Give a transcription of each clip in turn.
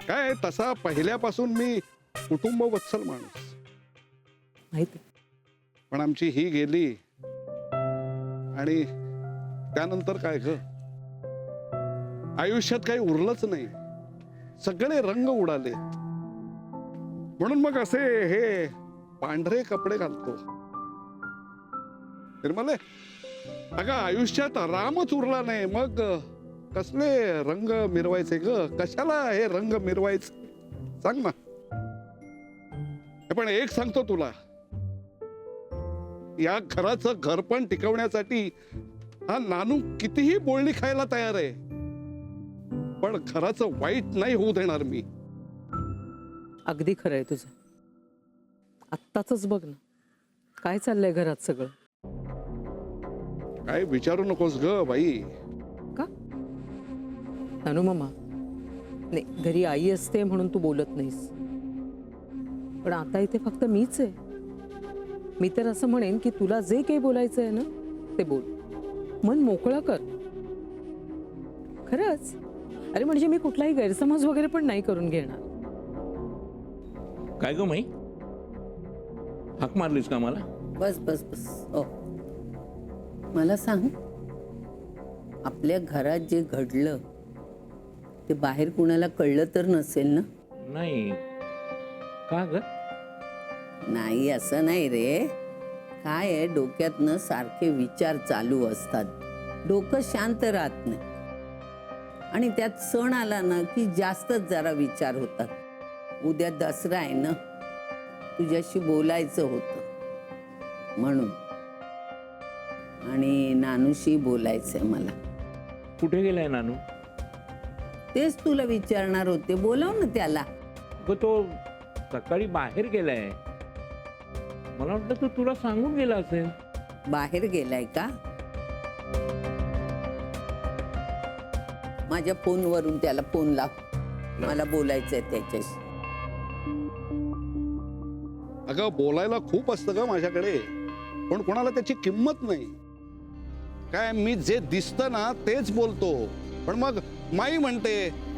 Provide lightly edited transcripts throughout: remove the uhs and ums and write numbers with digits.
काय तसा पहिल्यापासून मी कुटुंब वत्सल माणूस, माहिती. पण आमची ही गेली आणि त्यानंतर काय ग, आयुष्यात काही उरलंच नाही, सगळे रंग उडाले. म्हणून मग असे हे पांढरे कपडे घालतो. निर्मले, अगं आयुष्यात रामच उरला नाही, मग कसले रंग मिरवायचे ग? कशाला हे रंग मिरवायचे सांग ना. पण एक सांगतो तुला, या घराचं घरपण टिकवण्यासाठी हा नानू कितीही बोलणी खायला तयार आहे, पण घराचं वाईट नाही होऊ देणार मी. अगदी खरं आहे तुझं. आत्ताच बघ ना काय चाललंय घरात सगळं. काय विचारू नकोस ग बाई. का नानू मामा, नाही घरी आई असते म्हणून तू बोलत नाहीस, पण आता इथे फक्त मीच आहे. मी तर असं म्हणेन की तुला जे काही बोलायचं आहे ना ते बोल, मन मोकळं कर. खरंच. अरे म्हणजे मी कुठलाही गैरसमज वगैरे पण नाही करून घेणार. काय ग माई, हाक मारलीस का मला? बस बस बस. ओ मला सांग, आपल्या घरात जे घडलं ते बाहेर कुणाला कळलं तर नसेल ना? नाही. का ग? नाही असं नाही रे. काय आहे, डोक्यातनं सारखे विचार चालू असतात, डोकं शांत राहत नाही, आणि त्यात सण आला ना की जास्तच जरा विचार होतात. उद्या दसरा आहे ना, तुझ्याशी बोलायचं होतं म्हणून, आणि नानूशी बोलायचंय मला. कुठे गेलाय नानू? तेच तुला विचारणार होते, बोलव ना त्याला. ग तो सकाळी बाहेर गेलाय. मला वाटलं तो तुला सांगून गेला असेल. बाहेर गेलाय का? माझ्या फोनवरून त्याला फोन लाव, मला बोलायचंय त्याच्याशी. अगं बोलायला खूप असतं ग माझ्याकडे, पण कोणाला त्याची किंमत नाही. काय मी जे दिसतं ना तेच बोलतो, पण मग माई म्हणते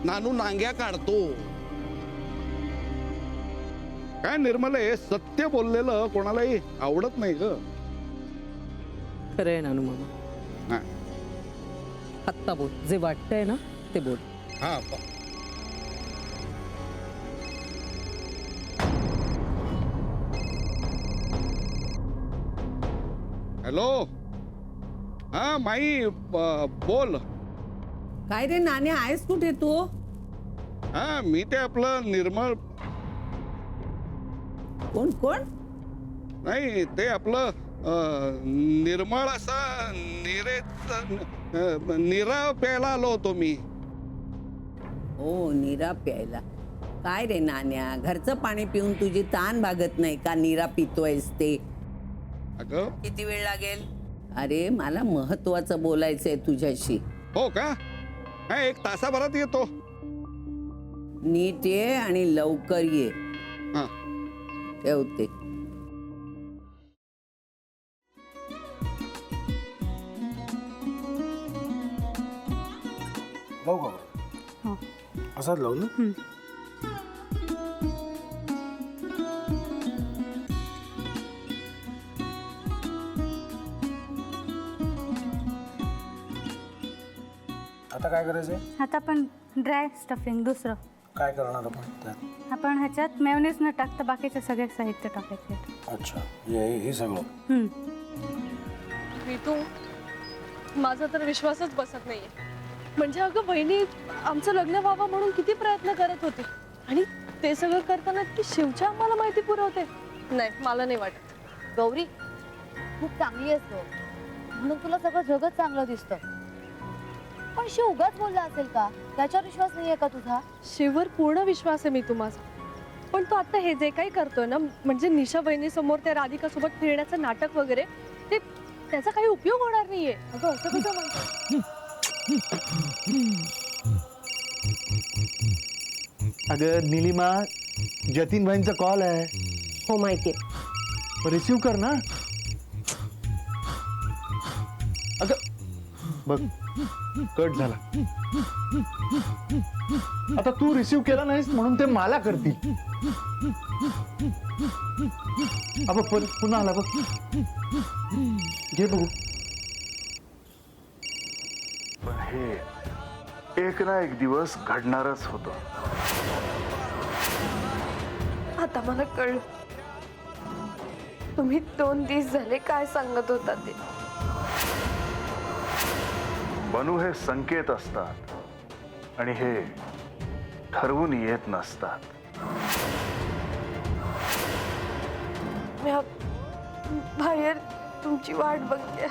नानू नांग्या काढतो. काय निर्मले, सत्य बोललेलं कोणालाही आवडत नाही ग. खरं आहे नानू मामा. हा. आत्ता बोल, जे वाटतंय ना ते बोल. हा. हॅलो. हा माई, बोल. काय रे नाण्या, आहेस कुठे तू? हा मी ते आपलं निर्मळ, कोण कोण? नाही ते आपलं निर्मळ असा निरा प्यायला आलो होतो मी. हो, निरा प्यायला. काय रे नाण्या, घरचं पाणी पिऊन तुझी ताण भागत नाही का? निरा पितोयस ते? अगं किती वेळ लागेल? अरे मला महत्वाचं बोलायचंय तुझ्याशी. हो का? हा 1 तासाभरात येतो. नीट ये आणि लवकर ये. हा. ठेवते. लावू का? असाच लावू ना. आता काय करायचंय? आता आपण ड्राय स्टफिंग दुसरं काय करणार आपण त्यात? आपण ह्याच्यात मेयोनीज न टाकता बाकीचे सगळे साहित्य टाकायचे. अच्छा, हे सगळं. ऋतू, माझा तर विश्वासच बसत नाहीये. म्हणजे अगं बहिणी आमचं लग्न व्हावं म्हणून किती प्रयत्न करत होते, आणि ते सगळं करताना ती शिवच्या आम्हाला माहिती पुरवते. नाही, मला नाही वाटत. गौरी, खूप चांगली आहेस गं, म्हणून तुला सगळं जगत चांगलं दिसतं. पण शिव उगाच बोलला असेल का? त्याच्यावर विश्वास नाहीये का तुझा? शिववर पूर्ण विश्वास आहे मी माझा, पण तो आता हे जे काही करतोय ना, म्हणजे निशा बहिणी समोर त्या राधिका सोबत फिरण्याचं नाटक वगैरे, ते त्याचा काही उपयोग होणार नाहीये. अगं असं कसं म्हणतो? अगं निलिमा, जतीन भाईंचा कॉल आहे. हो माहितीये. रिसीव कर ना. अगं बघ, कट झाला. आता तू रिसीव्ह केला नाहीस म्हणून ते मला करतील. अबा पुन्हा आला बघ. घे बघू. पण हे एक ना एक दिवस घडणारच होतं. आता मला कळलं तुम्ही 2 दिवस झाले काय सांगत होता ते. बनू हे संकेत असतात आणि हे ठरवून येत नसतात. मी बाहेर तुमची वाट बघते.